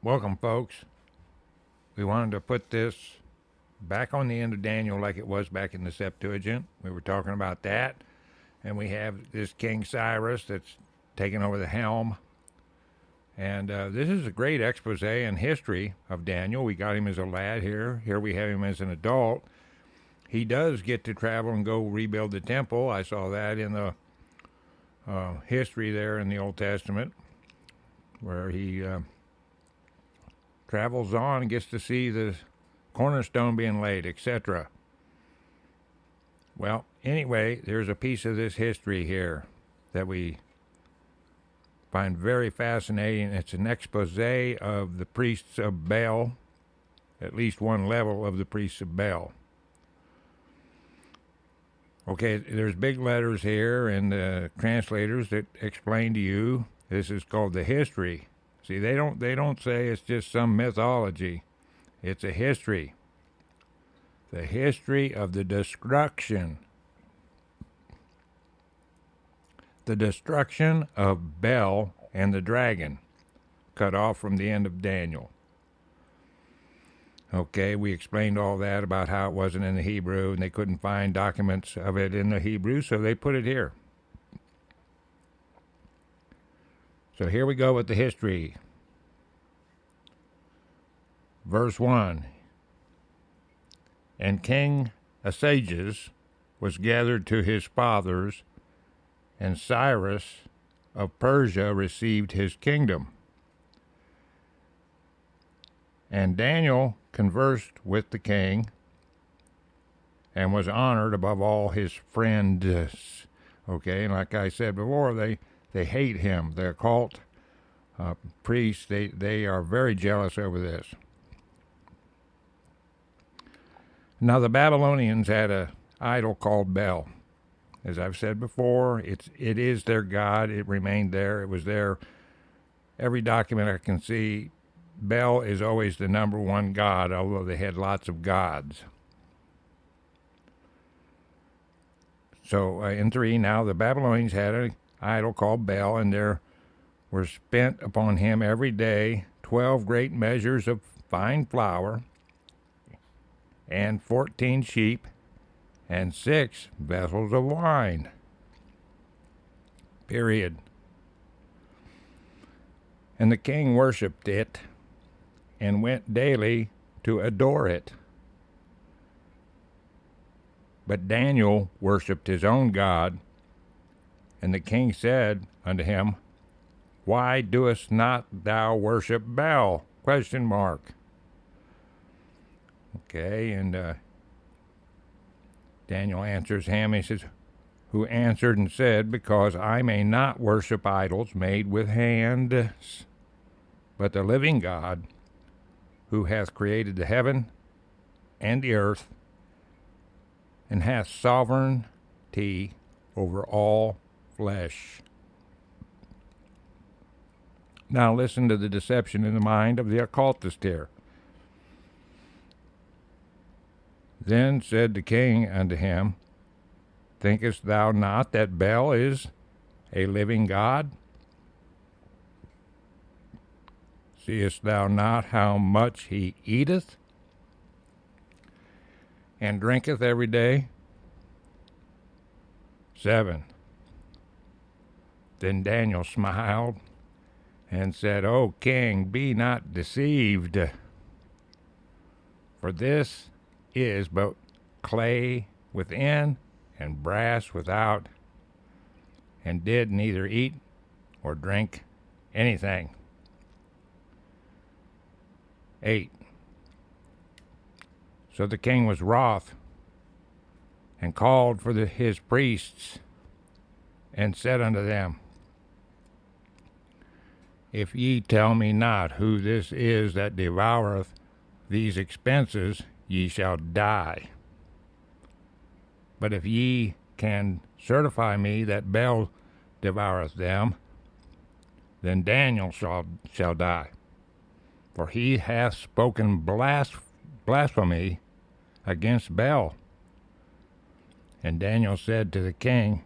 Welcome, folks. We wanted to put this back on the end of Daniel like it was back in the Septuagint. We were talking about that. And we have this King Cyrus that's taken over the helm. And this is a great expose in history of Daniel. We got him as a lad here. Here we have him as an adult. He does get to travel and go rebuild the temple. I saw that in the history there in the Old Testament, where he travels on and gets to see the cornerstone being laid, etc. Well, anyway, there's a piece of this history here that we find very fascinating. It's an expose of the priests of Bel, at least one level of the priests of Bel. Okay, there's big letters here, and the translators that explain to you this is called the history. See, they don't say it's just some mythology. It's a history. The history of the destruction. The destruction of Bel and the dragon, cut off from the end of Daniel. Okay, we explained all that about how it wasn't in the Hebrew, and they couldn't find documents of it in the Hebrew, so they put it here. So here we go with the history. Verse 1. And King Asages was gathered to his fathers, and Cyrus of Persia received his kingdom. And Daniel conversed with the king, and was honored above all his friends. Okay, and like I said before, they hate him. The occult priests, they are very jealous over this. Now the Babylonians had a idol called Bel. As I've said before, it is their god. It remained there. It was there. Every document I can see, Bel is always the number one god, although they had lots of gods. So in 3, now the Babylonians had an idol called Bel, and there were spent upon him every day 12 great measures of fine flour, and 14 sheep, and 6 vessels of wine. Period. And the king worshipped it, and went daily to adore it. But Daniel worshipped his own God, and the king said unto him, Why doest not thou worship Bel? Question mark. Okay, and Daniel answers him. He says, Who answered and said, Because I may not worship idols made with hands, but the living God, who hath created the heaven and the earth, and hath sovereignty over all flesh. Now listen to the deception in the mind of the occultist here. Then said the king unto him, Thinkest thou not that Bel is a living God? Seest thou not how much he eateth and drinketh every day? 7. Then Daniel smiled and said, O king, be not deceived, for this is but clay within and brass without, and did neither eat or drink anything. 8. So the king was wroth, and called for his priests, and said unto them, If ye tell me not who this is that devoureth these expenses, ye shall die. But if ye can certify me that Bel devoureth them, then Daniel shall die. For he hath spoken blasphemy against Bel. And Daniel said to the king,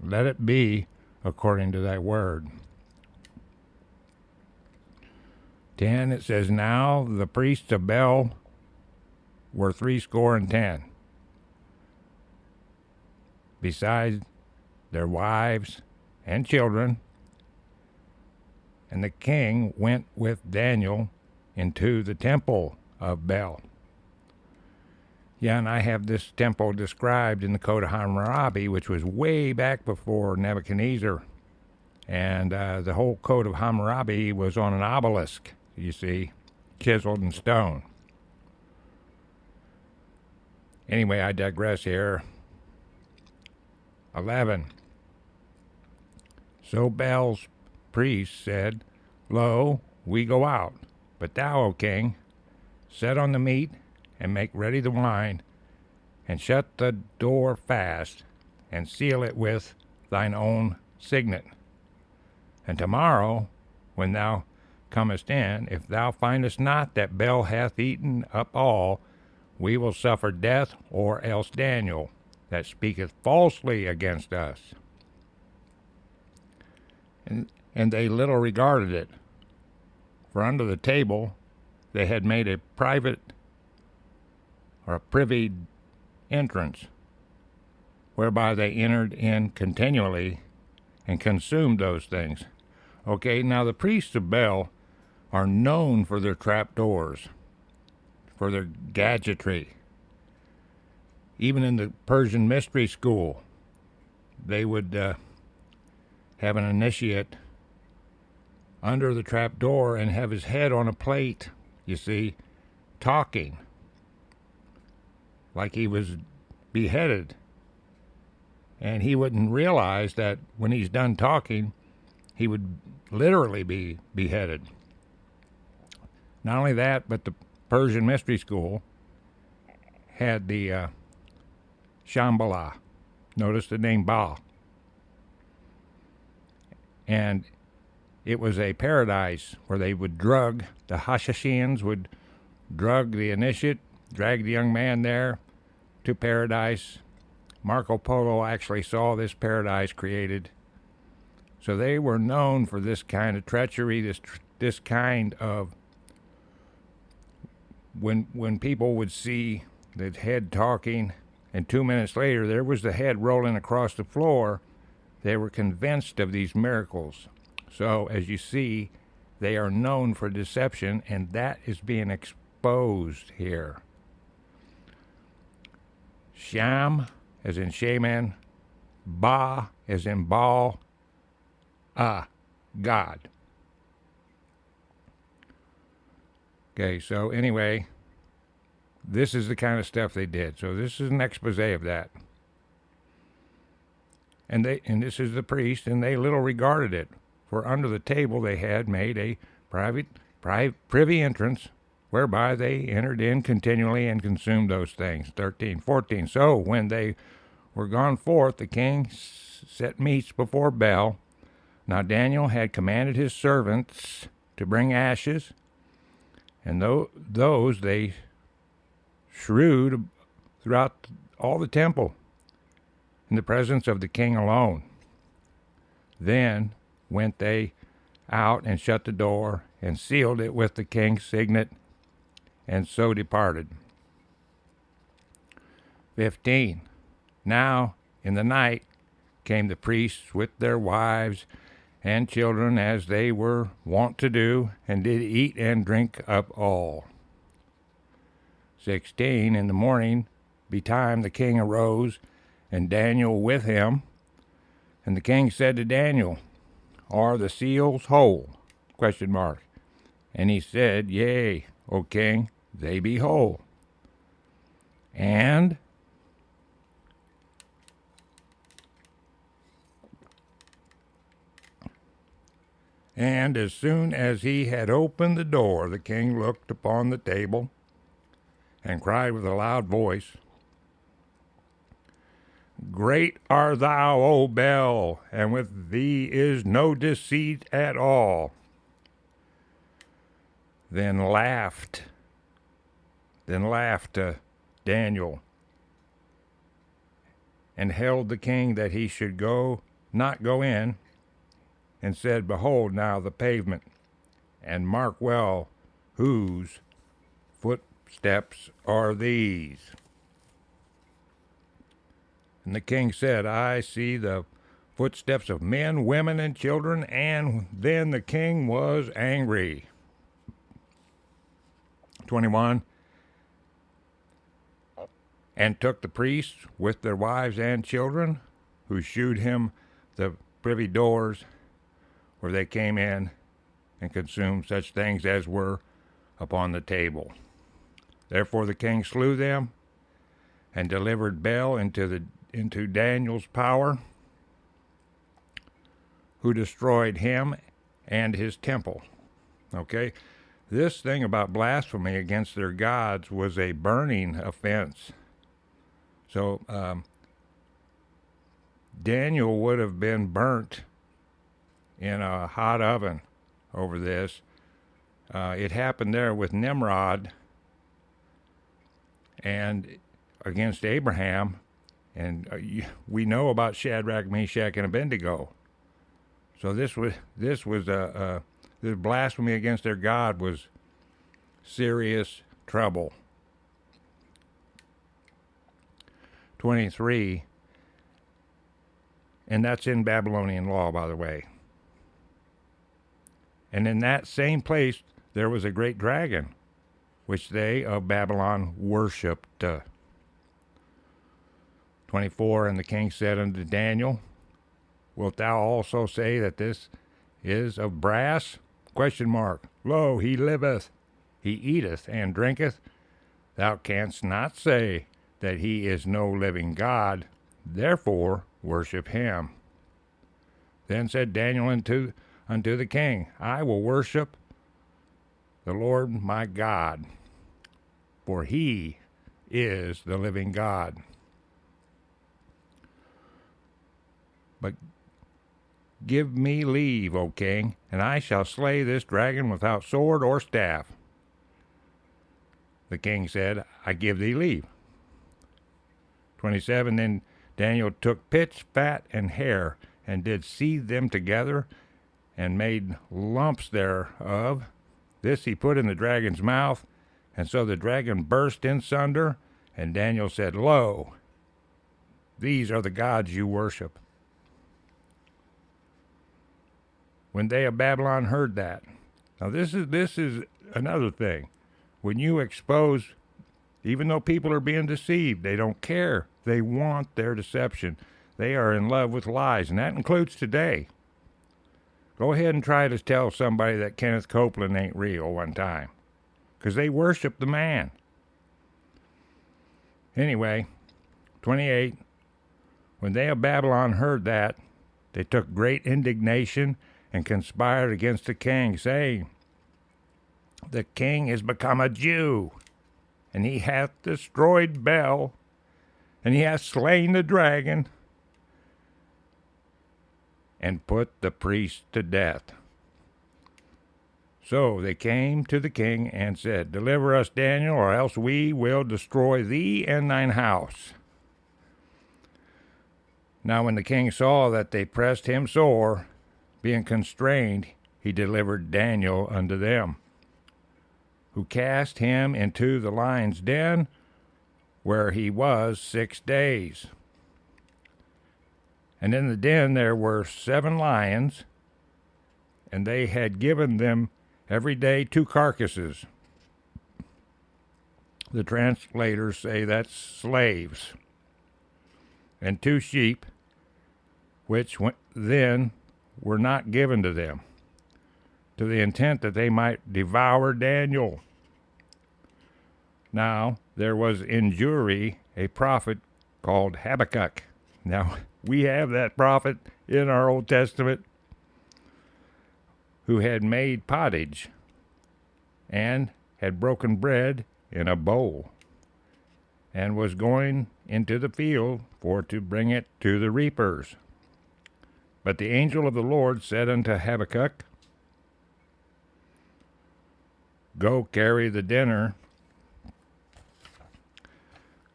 Let it be according to thy word. 10, it says, Now the priests of Bel were 70, besides their wives and children. And the king went with Daniel into the temple of Bel. Yeah, and I have this temple described in the Code of Hammurabi, which was way back before Nebuchadnezzar. And the whole Code of Hammurabi was on an obelisk, you see, chiseled in stone. Anyway, I digress here. 11. So Bel's priests said, Lo, we go out, but thou, O king, set on the meat, and make ready the wine, and shut the door fast, and seal it with thine own signet. And tomorrow, when thou comest in, if thou findest not that Bel hath eaten up all, we will suffer death, or else Daniel, that speaketh falsely against us. And they little regarded it, for under the table they had made a private or a privy entrance, whereby they entered in continually and consumed those things. Okay, now the priests of Bel are known for their trapdoors, for their gadgetry. Even in the Persian mystery school, they would have an initiate under the trapdoor and have his head on a plate, you see, talking like he was beheaded. And he wouldn't realize that when he's done talking, he would literally be beheaded. Not only that, but the Persian mystery school had the Shambhala. Notice the name Ba. And it was a paradise where they would drug, the Hashashians would drug the initiate, drag the young man there to paradise. Marco Polo actually saw this paradise created. So they were known for this kind of treachery, this kind of, when people would see the head talking, and 2 minutes later there was the head rolling across the floor, they were convinced of these miracles. So as you see, they are known for deception, and that is being exposed here. Sham, as in shaman, Ba, as in Baal, God. Okay, so anyway, this is the kind of stuff they did. So this is an expose of that. And this is the priest, and they little regarded it, for under the table they had made a privy entrance, whereby they entered in continually and consumed those things. 13, 14. So when they were gone forth, the king set meats before Bel. Now Daniel had commanded his servants to bring ashes, and those they strewed throughout all the temple, in the presence of the king alone. Then went they out and shut the door and sealed it with the king's signet, and so departed. 15. Now in the night came the priests with their wives and children, as they were wont to do, and did eat and drink up all. 16. In the morning betime the king arose, and Daniel with him. And the king said to Daniel, Are the seals whole? ? And he said, Yea, O king, they be whole. And as soon as he had opened the door, the king looked upon the table and cried with a loud voice, Great art thou, O Bel, and with thee is no deceit at all. Then laughed Daniel, and held the king that he should not go in, and said, Behold now the pavement, and mark well whose footsteps are these. And the king said, I see the footsteps of men, women, and children. And then the king was angry. 21. And took the priests with their wives and children, who shewed him the privy doors, where they came in and consumed such things as were upon the table. Therefore the king slew them, and delivered Bel into Daniel's power, who destroyed him and his temple. Okay? This thing about blasphemy against their gods was a burning offense. So Daniel would have been burnt in a hot oven over this. It happened there with Nimrod and against Abraham, and we know about Shadrach, Meshach, and Abednego. So this blasphemy against their God was serious trouble. 23, and that's in Babylonian law, by the way. And in that same place there was a great dragon, which they of Babylon worshipped. 24, and the king said unto Daniel, wilt thou also say that this is of brass? Question mark. Lo, he liveth, he eateth and drinketh. Thou canst not say that he is no living God, therefore worship him. Then said Daniel unto the king, I will worship the Lord my God, for he is the living God. But give me leave, O king, and I shall slay this dragon without sword or staff. The king said, I give thee leave. 27, then Daniel took pitch, fat, and hair, and did seethe them together, and made lumps thereof. This he put in the dragon's mouth, and so the dragon burst in sunder. And Daniel said, Lo, these are the gods you worship. When they of Babylon heard that. Now this is another thing. When you expose, even though people are being deceived, they don't care. They want their deception. They are in love with lies, and that includes today. Go ahead and try to tell somebody that Kenneth Copeland ain't real one time, because they worship the man. Anyway, 28, when they of Babylon heard that, they took great indignation and conspired against the king, saying, the king is become a Jew, and he hath destroyed Bel, and he hath slain the dragon, and put the priest to death. So they came to the king and said, deliver us, Daniel, or else we will destroy thee and thine house. Now when the king saw that they pressed him sore, being constrained, he delivered Daniel unto them, who cast him into the lion's den, where he was 6 days. And in the den there were 7 lions, and they had given them every day 2 carcasses. The translators say that's slaves. And 2 sheep, which then were not given to them, to the intent that they might devour Daniel. Now there was in Jewry a prophet called Habakkuk. Now we have that prophet in our Old Testament, who had made pottage and had broken bread in a bowl, and was going into the field for to bring it to the reapers. But the angel of the Lord said unto Habakkuk, go carry the dinner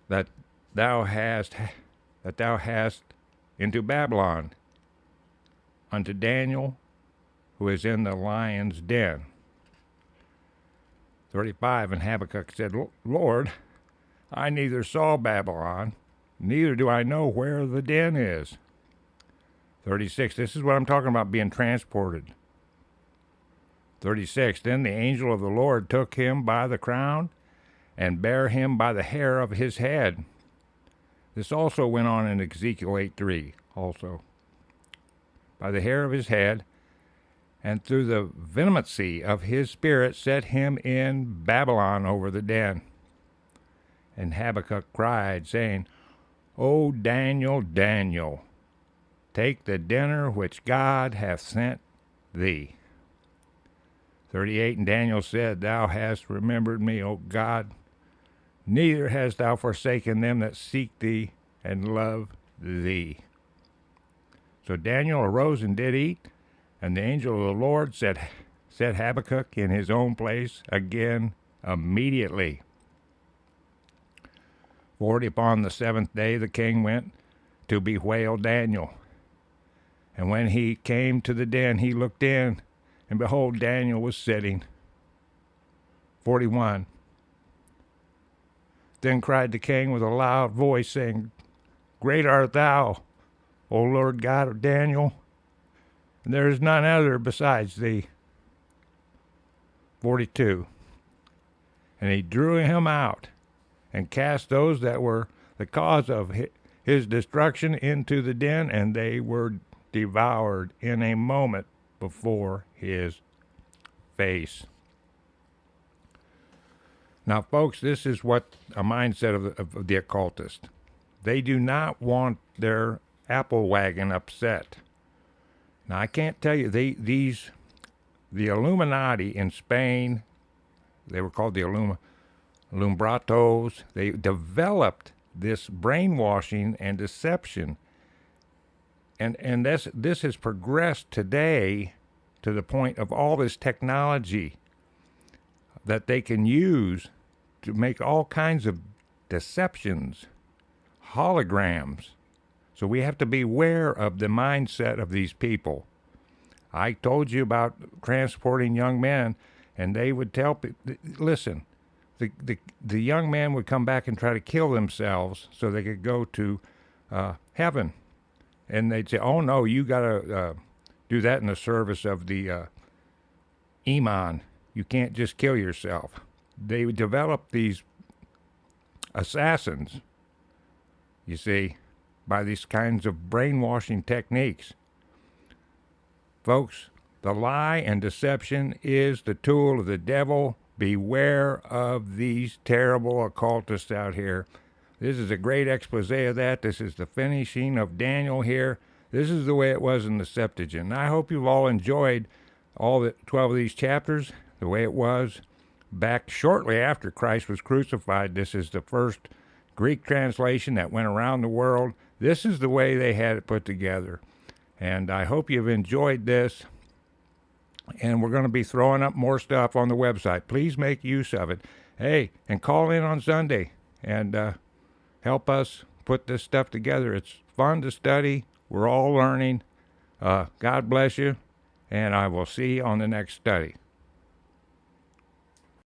that thou hast into Babylon unto Daniel, who is in the lion's den. 35, and Habakkuk said, Lord, I neither saw Babylon, neither do I know where the den is. 36, this is what I'm talking about, being transported. 36, then the angel of the Lord took him by the crown and bare him by the hair of his head. This also went on in Ezekiel 8:3 also. By the hair of his head, and through the vehemency of his spirit set him in Babylon over the den. And Habakkuk cried, saying, O Daniel, Daniel, take the dinner which God hath sent thee. 38, and Daniel said, Thou hast remembered me, O God, neither hast thou forsaken them that seek thee and love thee. So Daniel arose and did eat, and the angel of the Lord set Habakkuk in his own place again immediately. 40, upon the 7th day the king went to bewail Daniel. And when he came to the den, he looked in, and behold, Daniel was sitting. 41. Then cried the king with a loud voice, saying, Great art thou, O Lord God of Daniel, and there is none other besides thee. 42. And he drew him out, and cast those that were the cause of his destruction into the den, and they were devoured in a moment before his face. Now, folks, this is what a mindset of the occultist. They do not want their apple wagon upset. Now, I can't tell you, the Illuminati in Spain, they were called the Ilumbratos, they developed this brainwashing and deception. And this has progressed today to the point of all this technology that they can use to make all kinds of deceptions, holograms. So we have to be aware of the mindset of these people. I told you about transporting young men, and they would tell people, listen, the young man would come back and try to kill themselves so they could go to heaven. And they'd say, oh, no, you got to do that in the service of the Iman. You can't just kill yourself. They would develop these assassins, you see, by these kinds of brainwashing techniques. Folks, the lie and deception is the tool of the devil. Beware of these terrible occultists out here. This is a great expose of that. This is the finishing of Daniel here. This is the way it was in the Septuagint. And I hope you've all enjoyed all the 12 of these chapters, the way it was back shortly after Christ was crucified. This is the first Greek translation that went around the world. This is the way they had it put together. And I hope you've enjoyed this. And we're going to be throwing up more stuff on the website. Please make use of it. Hey, and call in on Sunday and help us put this stuff together. It's fun to study. We're all learning. God bless you, and I will see you on the next study.